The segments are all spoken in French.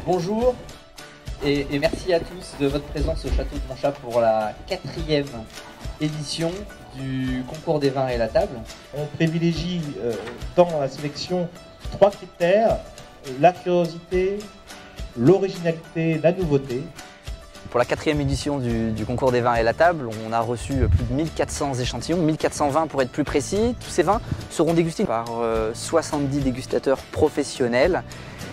Bonjour et merci à tous de votre présence au Château de Montchat pour la 4e édition du concours des vins et la table. On privilégie dans la sélection 3 critères, la curiosité, l'originalité, la nouveauté. Pour la 4e édition du concours des vins et la table, on a reçu plus de 1400 échantillons, 1400 vins pour être plus précis. Tous ces vins seront dégustés par 70 dégustateurs professionnels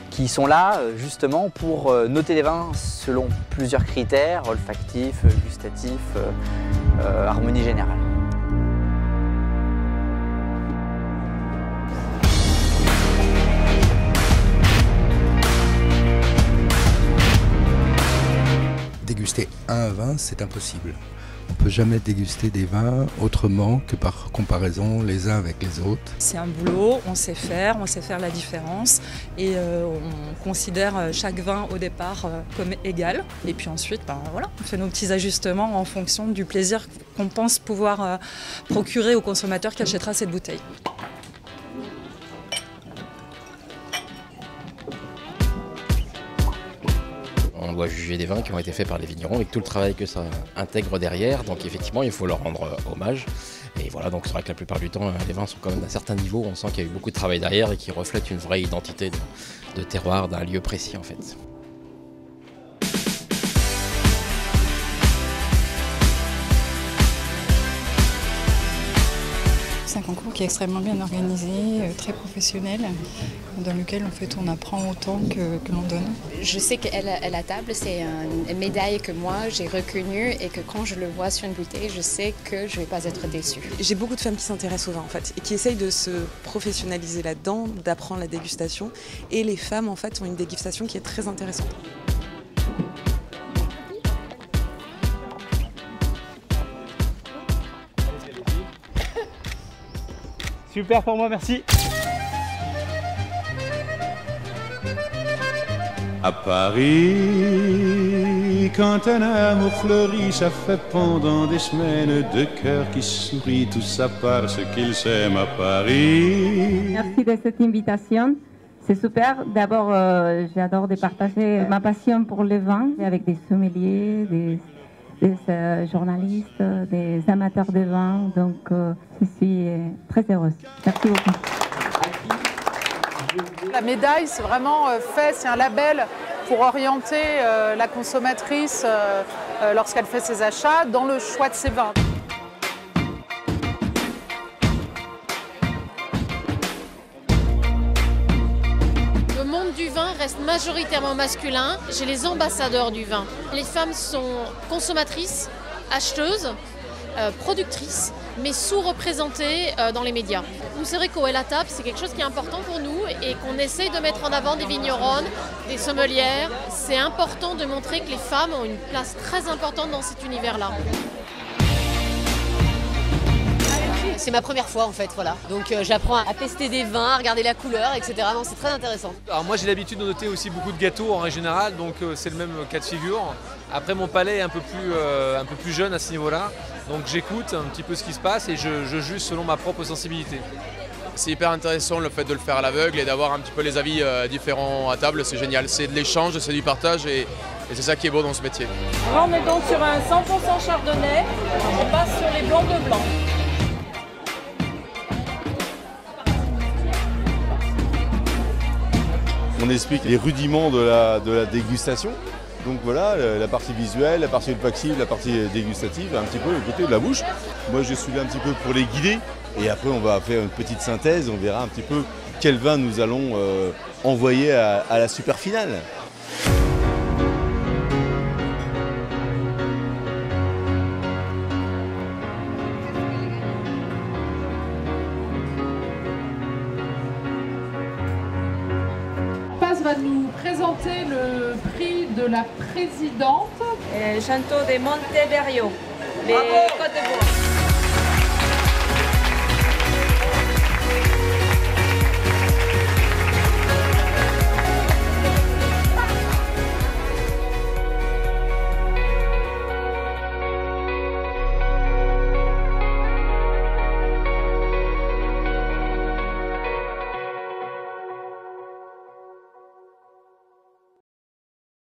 qui sont là justement pour noter les vins selon plusieurs critères, olfactifs, gustatifs, harmonie générale. Déguster un vin, c'est impossible. On ne peut jamais déguster des vins autrement que par comparaison les uns avec les autres. C'est un boulot, on sait faire la différence et on considère chaque vin au départ comme égal. Et puis ensuite, voilà, on fait nos petits ajustements en fonction du plaisir qu'on pense pouvoir procurer au consommateur qui achètera cette bouteille. On doit juger des vins qui ont été faits par les vignerons avec tout le travail que ça intègre derrière. Donc effectivement, il faut leur rendre hommage. Et voilà, donc c'est vrai que la plupart du temps, les vins sont quand même d'un certain niveau. On sent qu'il y a eu beaucoup de travail derrière et qui reflètent une vraie identité de terroir d'un lieu précis en fait. C'est un concours qui est extrêmement bien organisé, très professionnel, dans lequel en fait on apprend autant que l'on donne. Je sais qu'à la table, c'est une médaille que moi j'ai reconnue et que quand je le vois sur une bouteille, je sais que je ne vais pas être déçue. J'ai beaucoup de femmes qui s'intéressent au vin en fait et qui essayent de se professionnaliser là-dedans, d'apprendre la dégustation. Et les femmes en fait ont une dégustation qui est très intéressante. Super pour moi, merci. À Paris, quand un amour fleurit, ça fait pendant des semaines deux cœurs qui sourient, tout ça parce qu'ils s'aiment à Paris. Merci de cette invitation. C'est super. D'abord, j'adore de partager ma passion pour le vin avec des sommeliers, des journalistes, des amateurs de vin. Donc, je suis très heureuse. Merci beaucoup. La médaille, c'est vraiment fait, c'est un label pour orienter la consommatrice lorsqu'elle fait ses achats dans le choix de ses vins. Le monde du vin reste majoritairement masculin. J'ai les ambassadeurs du vin. Les femmes sont consommatrices, acheteuses, productrices, mais sous-représentées dans les médias. Nous, c'est vrai qu'au La Table, c'est quelque chose qui est important pour nous et qu'on essaye de mettre en avant des vigneronnes, des sommelières. C'est important de montrer que les femmes ont une place très importante dans cet univers-là. C'est ma première fois en fait, voilà. Donc j'apprends à tester des vins, à regarder la couleur, etc. Donc c'est très intéressant. Alors moi j'ai l'habitude de noter aussi beaucoup de gâteaux en règle générale, donc c'est le même cas de figure. Après mon palais est un peu plus jeune à ce niveau-là, donc j'écoute un petit peu ce qui se passe et je juge selon ma propre sensibilité. C'est hyper intéressant le fait de le faire à l'aveugle et d'avoir un petit peu les avis différents à table, c'est génial. C'est de l'échange, c'est du partage et c'est ça qui est beau dans ce métier. Là on est donc sur un 100% chardonnay, on passe sur les blancs de blanc. On explique les rudiments de la dégustation. Donc voilà, la partie visuelle, la partie olfactive, la partie dégustative, un petit peu le côté de la bouche. Moi je suis là un petit peu pour les guider et après on va faire une petite synthèse, on verra un petit peu quel vin nous allons envoyer à la super finale. Va nous présenter le prix de la présidente. Château de Montevideo, les Côtes d'Ivoire.